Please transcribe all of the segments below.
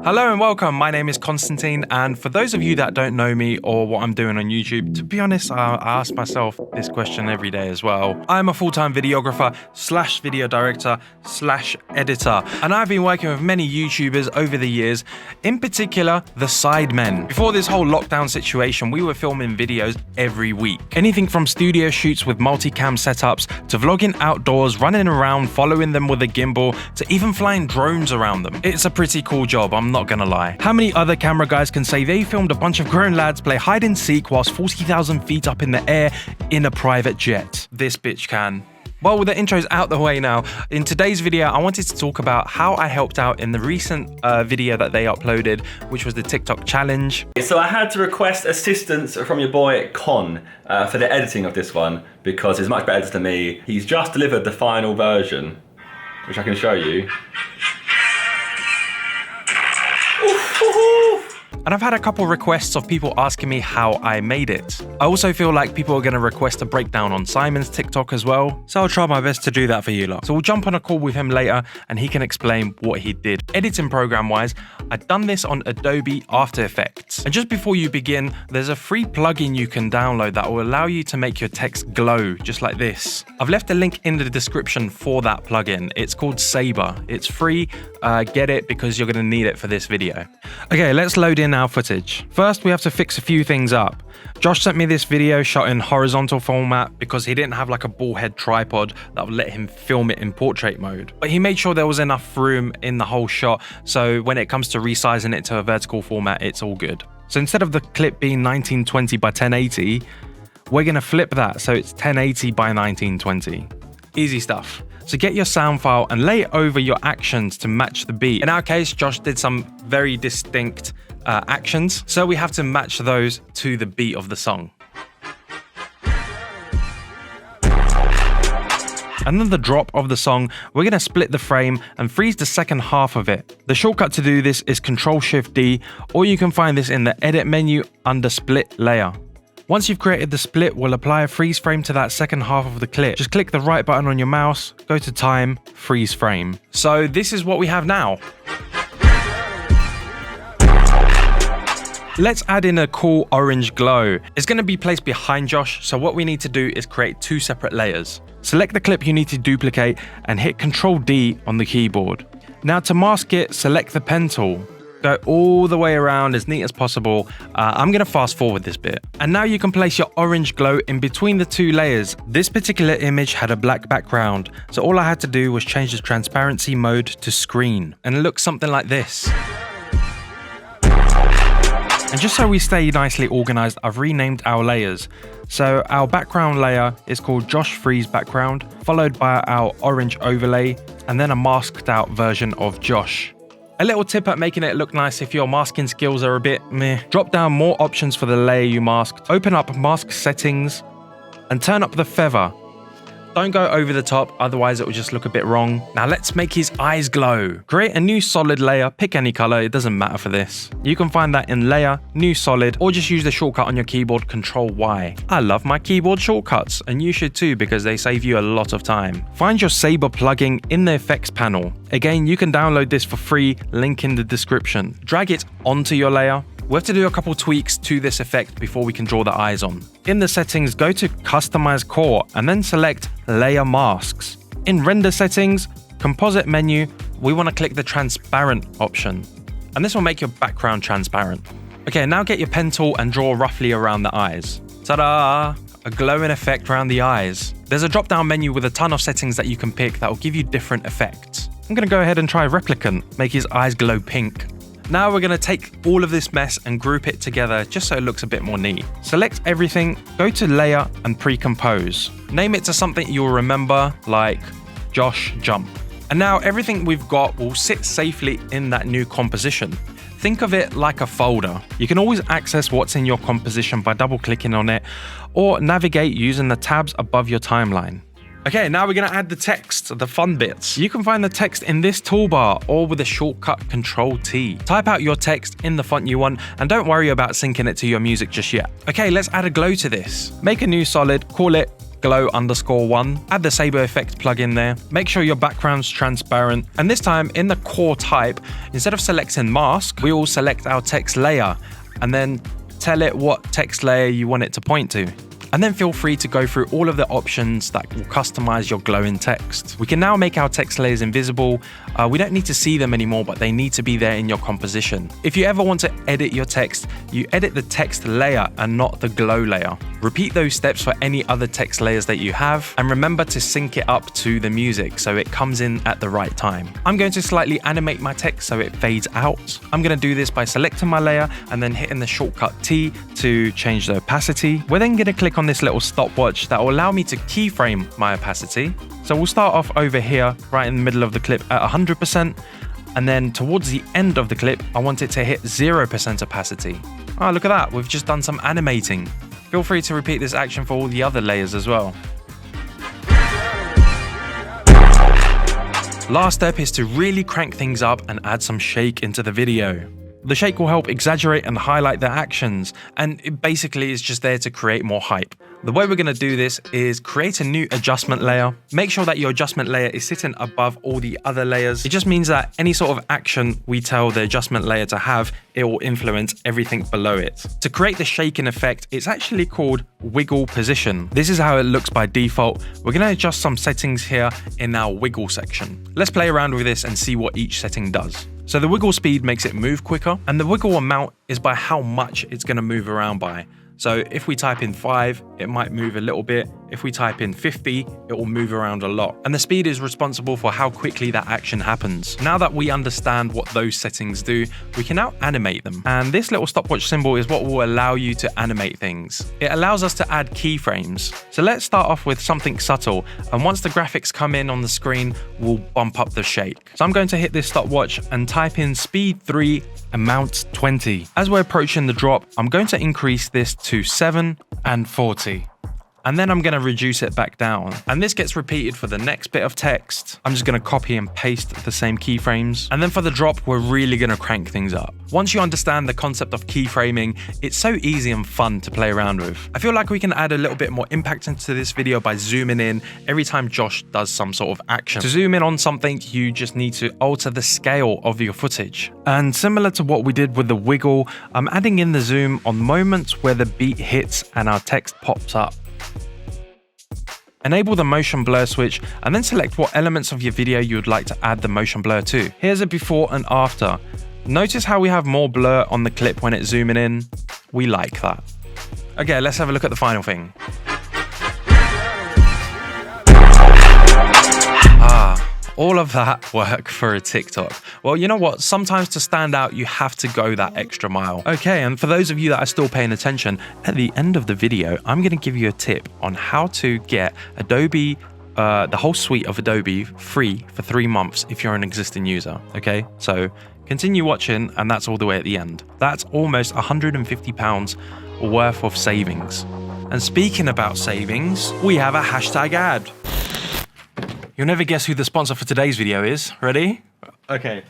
Hello and welcome, my name is Constantine, and for those of you that don't know me or what I'm doing on YouTube, to be honest, I ask myself this question every day as well. I'm a full-time videographer / video director / editor, and I've been working with many YouTubers over the years, in particular the Sidemen. Before this whole lockdown situation, we were filming videos every week. Anything from studio shoots with multicam setups, to vlogging outdoors, running around, following them with a gimbal, to even flying drones around them. It's a pretty cool job, I'm not gonna lie. How many other camera guys can say they filmed a bunch of grown lads play hide and seek whilst 40,000 feet up in the air in a private jet? This bitch can. Well, with the intros out the way now, in today's video, I wanted to talk about how I helped out in the recent video that they uploaded, which was the TikTok challenge. So I had to request assistance from your boy Con for the editing of this one, because he's much better than me. He's just delivered the final version, which I can show you. And I've had a couple requests of people asking me how I made it. I also feel like people are going to request a breakdown on Simon's TikTok as well, so I'll try my best to do that for you lot. So we'll jump on a call with him later and he can explain what he did. Editing program wise, I've done this on Adobe After Effects. And just before you begin, there's a free plugin you can download that will allow you to make your text glow, just like this. I've left a link in the description for that plugin. It's called Saber. It's free, get it because you're going to need it for this video. Okay, let's load in our footage. First, we have to fix a few things up. Josh sent me this video shot in horizontal format because he didn't have like a ball head tripod that would let him film it in portrait mode. But he made sure there was enough room in the whole shot, so when it comes to resizing it to a vertical format, it's all good. So instead of the clip being 1920 by 1080, we're gonna flip that so it's 1080 by 1920. Easy stuff. So get your sound file and lay it over your actions to match the beat. In our case, Josh did some very distinct actions, so we have to match those to the beat of the song. And then the drop of the song, we're going to split the frame and freeze the second half of it. The shortcut to do this is Ctrl-Shift-D, or you can find this in the edit menu under split layer. Once you've created the split, we'll apply a freeze frame to that second half of the clip. Just click the right button on your mouse, go to time, freeze frame. So this is what we have now. Let's add in a cool orange glow. It's going to be placed behind Josh, so what we need to do is create two separate layers. Select the clip you need to duplicate and hit Ctrl-D on the keyboard. Now to mask it, select the pen tool. Go all the way around as neat as possible. I'm going to fast forward this bit. And now you can place your orange glow in between the two layers. This particular image had a black background, so all I had to do was change the transparency mode to screen. And it looks something like this. And just so we stay nicely organized, I've renamed our layers. So our background layer is called Josh Freeze Background, followed by our orange overlay, and then a masked out version of Josh. A little tip at making it look nice if your masking skills are a bit meh. Drop down more options for the layer you masked, open up mask settings, and turn up the feather. Don't go over the top, otherwise it will just look a bit wrong. Now let's make his eyes glow. Create a new solid layer, pick any color, it doesn't matter for this. You can find that in Layer, New Solid, or just use the shortcut on your keyboard, Ctrl-Y. I love my keyboard shortcuts, and you should too because they save you a lot of time. Find your Saber plugin in the effects panel. Again, you can download this for free, link in the description. Drag it onto your layer. We have to do a couple tweaks to this effect before we can draw the eyes on. In the settings, go to Customize Core and then select Layer Masks. In Render Settings, Composite menu, we want to click the Transparent option. And this will make your background transparent. Okay, now get your pen tool and draw roughly around the eyes. Ta-da! A glowing effect around the eyes. There's a drop-down menu with a ton of settings that you can pick that will give you different effects. I'm going to go ahead and try Replicant, make his eyes glow pink. Now we're going to take all of this mess and group it together just so it looks a bit more neat. Select everything, go to Layer and Pre-Compose. Name it to something you'll remember, like Josh Jump. And now everything we've got will sit safely in that new composition. Think of it like a folder. You can always access what's in your composition by double-clicking on it or navigate using the tabs above your timeline. Okay, now we're going to add the text, the fun bits. You can find the text in this toolbar or with the shortcut Ctrl-T. Type out your text in the font you want and don't worry about syncing it to your music just yet. Okay, let's add a glow to this. Make a new solid, call it glow_1. Add the Saber effect plugin there. Make sure your background's transparent. And this time in the core type, instead of selecting mask, we will select our text layer and then tell it what text layer you want it to point to. And then feel free to go through all of the options that will customize your glowing text. We can now make our text layers invisible. We don't need to see them anymore, but they need to be there in your composition. If you ever want to edit your text, you edit the text layer and not the glow layer. Repeat those steps for any other text layers that you have, and remember to sync it up to the music so it comes in at the right time. I'm going to slightly animate my text so it fades out. I'm going to do this by selecting my layer and then hitting the shortcut T to change the opacity. We're then going to click on this little stopwatch that will allow me to keyframe my opacity. So we'll start off over here, right in the middle of the clip at 100%. And then towards the end of the clip, I want it to hit 0% opacity. Oh, look at that. We've just done some animating. Feel free to repeat this action for all the other layers as well. Last step is to really crank things up and add some shake into the video. The shake will help exaggerate and highlight the actions, and it basically is just there to create more hype. The way we're going to do this is create a new adjustment layer. Make sure that your adjustment layer is sitting above all the other layers. It just means that any sort of action we tell the adjustment layer to have, it will influence everything below it. To create the shaking effect, it's actually called wiggle position. This is how it looks by default. We're going to adjust some settings here in our wiggle section. Let's play around with this and see what each setting does. So the wiggle speed makes it move quicker, and the wiggle amount is by how much it's going to move around by. So if we type in 5, it might move a little bit. If we type in 50, it will move around a lot. And the speed is responsible for how quickly that action happens. Now that we understand what those settings do, we can now animate them. And this little stopwatch symbol is what will allow you to animate things. It allows us to add keyframes. So let's start off with something subtle. And once the graphics come in on the screen, we'll bump up the shake. So I'm going to hit this stopwatch and type in speed 3, amount 20. As we're approaching the drop, I'm going to increase this to 7 and 40. And then I'm going to reduce it back down. And this gets repeated for the next bit of text. I'm just going to copy and paste the same keyframes. And then for the drop, we're really going to crank things up. Once you understand the concept of keyframing, it's so easy and fun to play around with. I feel like we can add a little bit more impact into this video by zooming in every time Josh does some sort of action. To zoom in on something, you just need to alter the scale of your footage. And similar to what we did with the wiggle, I'm adding in the zoom on moments where the beat hits and our text pops up. Enable the motion blur switch and then select what elements of your video you would like to add the motion blur to. Here's a before and after. Notice how we have more blur on the clip when it's zooming in? We like that. Okay, let's have a look at the final thing. All of that work for a TikTok. Well, you know what? Sometimes to stand out, you have to go that extra mile. Okay, and for those of you that are still paying attention, at the end of the video, I'm going to give you a tip on how to get Adobe, the whole suite of Adobe free for 3 months if you're an existing user. Okay, so continue watching, and that's all the way at the end. That's almost £150 worth of savings. And speaking about savings, we have a hashtag ad. You'll never guess who the sponsor for today's video is. Ready? Okay.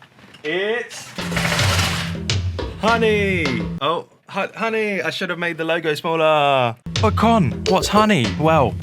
It's Honey. Oh, Honey. I should have made the logo smaller. But Con, what's Honey? Well,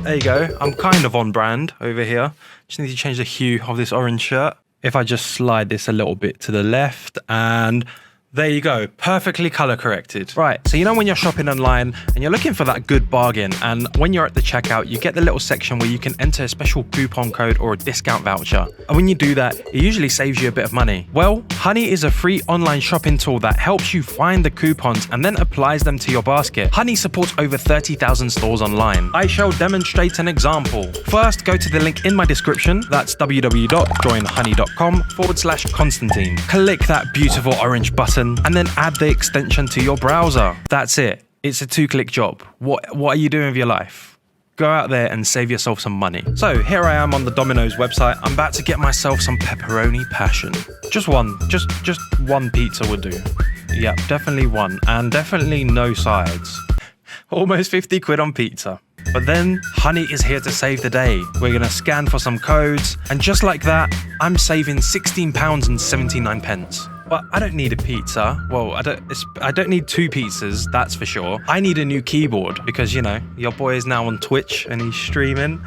there you go. I'm kind of on brand over here. Just need to change the hue of this orange shirt. If I just slide this a little bit to the left, and there you go, perfectly color corrected. Right, so you know when you're shopping online and you're looking for that good bargain, and when you're at the checkout, you get the little section where you can enter a special coupon code or a discount voucher. And when you do that, it usually saves you a bit of money. Well, Honey is a free online shopping tool that helps you find the coupons and then applies them to your basket. Honey supports over 30,000 stores online. I shall demonstrate an example. First, go to the link in my description. That's www.joinhoney.com/Constantine. Click that beautiful orange button and then add the extension to your browser. That's it. It's a 2-click job. What are you doing with your life? Go out there and save yourself some money. So here I am on the Domino's website. I'm about to get myself some pepperoni passion. Just one. Just one pizza would do. Yep, definitely one. And definitely no sides. Almost 50 quid on pizza. But then Honey is here to save the day. We're gonna scan for some codes, and just like that, I'm saving £16.79. But I don't need a pizza. Well, I don't need 2 pizzas, that's for sure. I need a new keyboard because, you know, your boy is now on Twitch and he's streaming,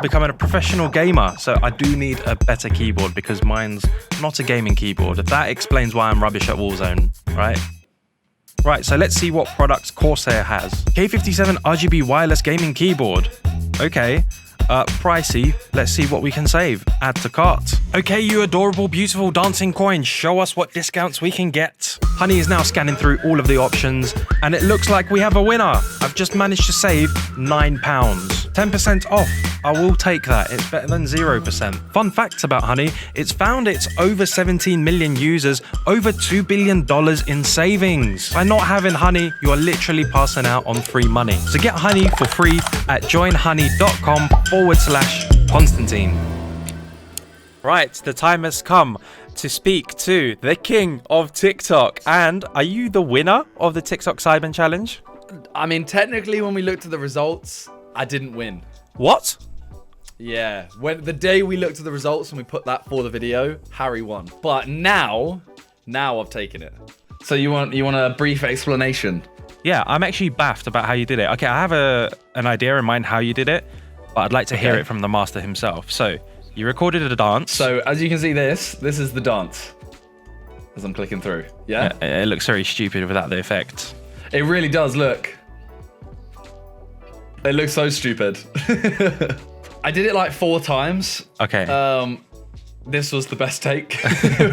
becoming a professional gamer. So I do need a better keyboard because mine's not a gaming keyboard. That explains why I'm rubbish at Warzone, right? Right, so let's see what products Corsair has. K57 RGB wireless gaming keyboard. Okay. Pricey. Let's see what we can save. Add to cart. Okay, you adorable, beautiful dancing coins, show us what discounts we can get. Honey is now scanning through all of the options, and it looks like we have a winner. I've just managed to save £9. 10% off. I will take that. It's better than 0%. Fun facts about Honey. It's found it's over 17 million users, over $2 billion in savings. By not having Honey, you are literally passing out on free money. So get Honey for free at joinhoney.com/Constantine. Right, the time has come to speak to the king of TikTok. And are you the winner of the TikTok Sidemen Challenge? I mean, technically, when we looked at the results, I didn't win. What? Yeah, when the day we looked at the results and we put that for the video, Harry won. But now I've taken it. So you want a brief explanation? Yeah, I'm actually baffed about how you did it. Okay, I have an idea in mind how you did it, but I'd like to hear it from the master himself. So you recorded a dance. So as you can see, this is the dance as I'm clicking through. Yeah? It looks very stupid without the effect. It really does look. It looks so stupid. I did it like 4 times. Okay. This was the best take,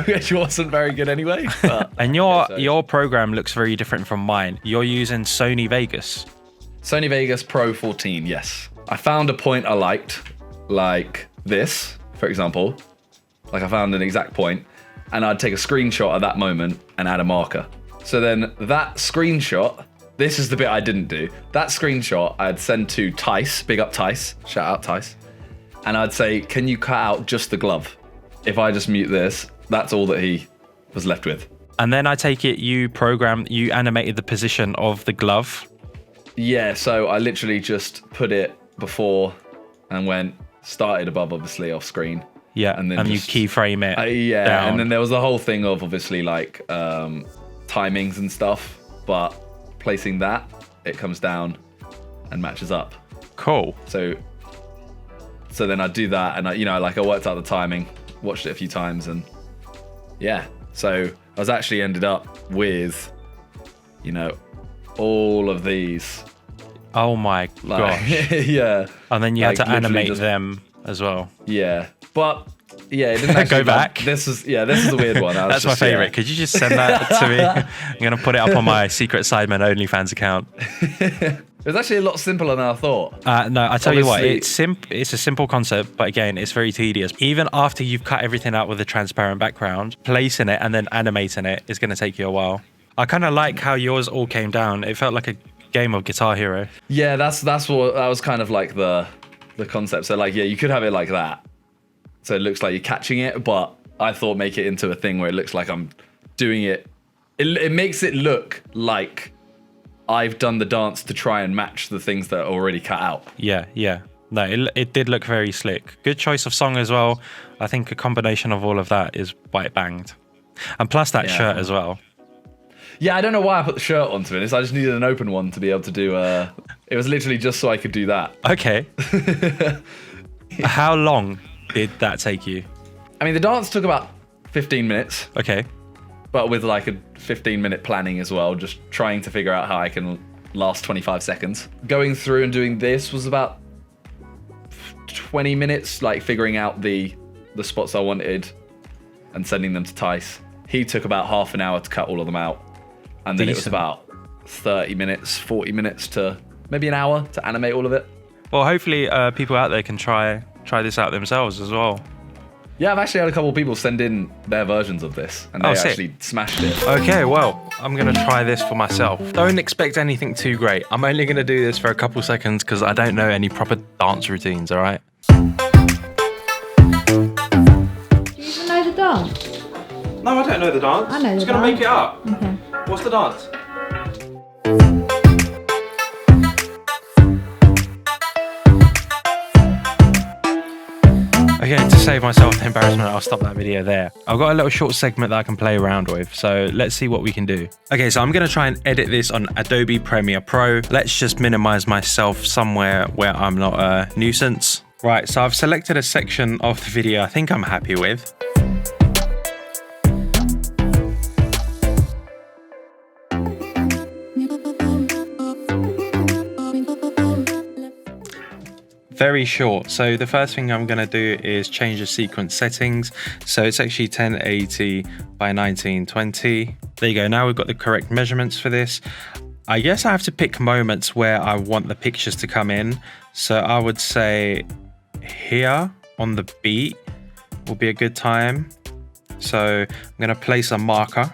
which wasn't very good anyway. But, and your program looks very different from mine. You're using Sony Vegas. Sony Vegas Pro 14, yes. I found a point I liked, like this, for example. Like I found an exact point, and I'd take a screenshot at that moment and add a marker. So then that screenshot, this is the bit I didn't do. That screenshot I'd send to Tice, big up Tice, shout out Tice. And I'd say, can you cut out just the glove? If I just mute this, that's all that he was left with. And then I take it you animated the position of the glove. Yeah, so I literally just put it before and started above, obviously, off screen. Yeah, and you keyframe it down. And then there was the whole thing of, obviously, like timings and stuff. But placing that, it comes down and matches up. Cool. So then I do that, and I worked out the timing, watched it a few times, and yeah. So I was actually ended up with, all of these. Oh my gosh. Yeah. And then you had to animate them as well. Yeah. But yeah, it didn't actually go back. This is a weird one. That's my favorite. Could you just send that to me? I'm going to put it up on my secret Sidemen OnlyFans account. It was actually a lot simpler than I thought. No, I tell you what, it's a simple concept, but again, it's very tedious. Even after you've cut everything out with a transparent background, placing it and then animating it is going to take you a while. I kind of like how yours all came down. It felt like a game of Guitar Hero. Yeah, that was kind of like the concept. So like, yeah, you could have it like that. So it looks like you're catching it, but I thought make it into a thing where it looks like I'm doing it. It makes it look like I've done the dance to try and match the things that are already cut out. Yeah. No, it did look very slick. Good choice of song as well. I think a combination of all of that is white banged. And plus that shirt as well. Yeah, I don't know why I put the shirt on, to be honest. I just needed an open one to be able to do... it was literally just so I could do that. Okay. How long did that take you? I mean, the dance took about 15 minutes. Okay. But with like a 15-minute planning as well, just trying to figure out how I can last 25 seconds. Going through and doing this was about 20 minutes, like figuring out the spots I wanted and sending them to Tice. He took about half an hour to cut all of them out. And then it was about 30 minutes, 40 minutes to maybe an hour to animate all of it. Well, hopefully people out there can try this out themselves as well. Yeah, I've actually had a couple of people send in their versions of this, and they actually smashed it. Okay, well, I'm going to try this for myself. Don't expect anything too great. I'm only going to do this for a couple seconds because I don't know any proper dance routines, all right? Do you even know the dance? No, I don't know the dance. I know the dance. I'm just going to make it up. Okay. What's the dance? Okay, to save myself the embarrassment, I'll stop that video there. I've got a little short segment that I can play around with, so let's see what we can do. Okay, so I'm gonna try and edit this on Adobe Premiere Pro. Let's just minimize myself somewhere where I'm not a nuisance. Right, so I've selected a section of the video I think I'm happy with. Very short. So the first thing I'm going to do is change the sequence settings. So it's actually 1080 by 1920. There you go. Now we've got the correct measurements for this. I guess I have to pick moments where I want the pictures to come in. So I would say here on the beat will be a good time. So I'm going to place a marker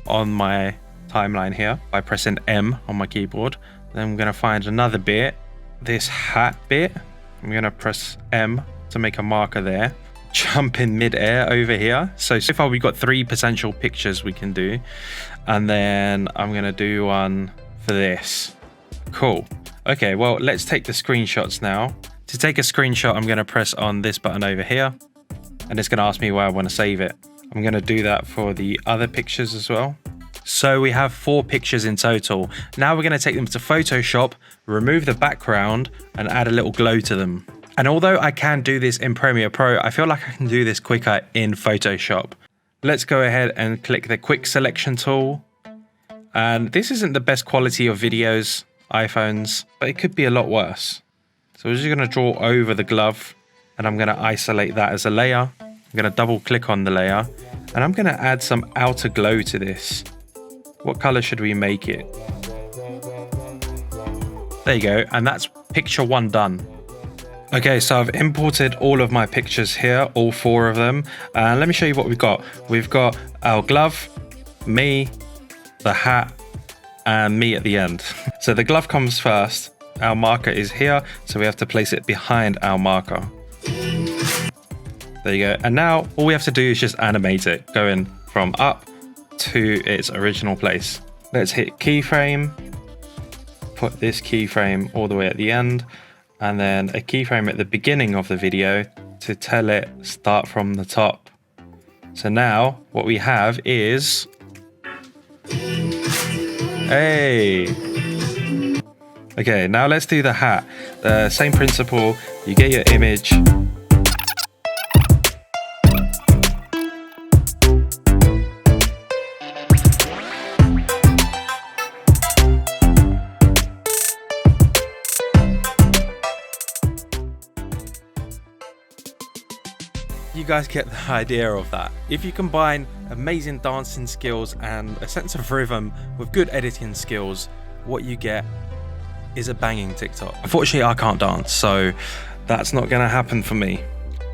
on my timeline here by pressing M on my keyboard. Then I'm going to find another bit, this hat bit. I'm going to press M to make a marker there. Jump in mid-air over here. So far we've got 3 potential pictures we can do. And then I'm going to do one for this. Cool. Okay, well, let's take the screenshots now. To take a screenshot, I'm going to press on this button over here. And it's going to ask me where I want to save it. I'm going to do that for the other pictures as well. So we have 4 pictures in total. Now we're going to take them to Photoshop, remove the background, and add a little glow to them. And although I can do this in Premiere Pro, I feel like I can do this quicker in Photoshop. Let's go ahead and click the quick selection tool. And this isn't the best quality of videos, iPhones, but it could be a lot worse. So we're just going to draw over the glove, and I'm going to isolate that as a layer. I'm going to double click on the layer, and I'm going to add some outer glow to this. What color should we make it? There you go, and that's picture 1 done. Okay, so I've imported all of my pictures here, all 4 of them. And let me show you what we've got. We've got our glove, me, the hat, and me at the end. So the glove comes first. Our marker is here, so we have to place it behind our marker. There you go. And now all we have to do is just animate it, going from up to its original place. Let's hit keyframe, put this keyframe all the way at the end, and then a keyframe at the beginning of the video to tell it start from the top. So now what we have is, hey. Okay, now let's do the hat. The same principle, you get your image. You guys get the idea of that. If you combine amazing dancing skills and a sense of rhythm with good editing skills, what you get is a banging TikTok. Unfortunately, I can't dance, so that's not gonna happen for me.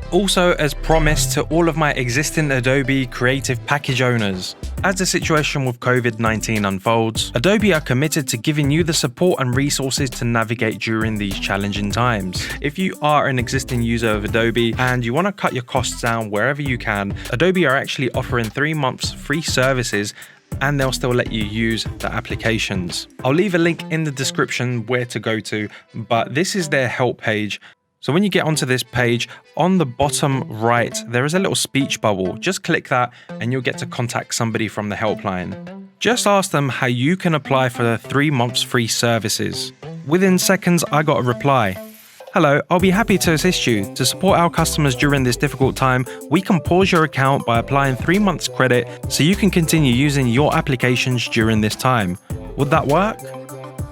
Also, as promised to all of my existing Adobe Creative Package owners, as the situation with COVID-19 unfolds, Adobe are committed to giving you the support and resources to navigate during these challenging times. If you are an existing user of Adobe and you want to cut your costs down wherever you can, Adobe are actually offering 3 months free services, and they'll still let you use the applications. I'll leave a link in the description where to go to, but this is their help page. So when you get onto this page, on the bottom right, there is a little speech bubble. Just click that and you'll get to contact somebody from the helpline. Just ask them how you can apply for the 3 months free services. Within seconds, I got a reply. Hello, I'll be happy to assist you. To support our customers during this difficult time, we can pause your account by applying 3 months credit so you can continue using your applications during this time. Would that work?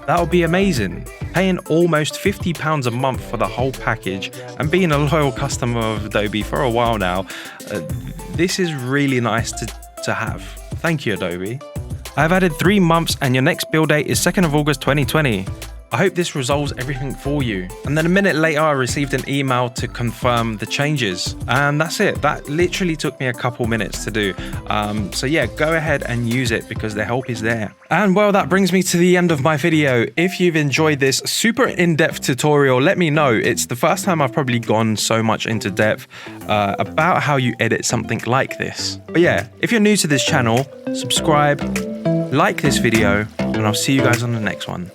That would be amazing. Paying almost £50 a month for the whole package and being a loyal customer of Adobe for a while now, this is really nice to have. Thank you, Adobe. I've added 3 months and your next bill date is 2nd of August 2020. I hope this resolves everything for you. And then a minute later, I received an email to confirm the changes. And that's it. That literally took me a couple minutes to do. So yeah, go ahead and use it because the help is there. And well, that brings me to the end of my video. If you've enjoyed this super in-depth tutorial, let me know. It's the first time I've probably gone so much into depth about how you edit something like this. But yeah, if you're new to this channel, subscribe, like this video, and I'll see you guys on the next one.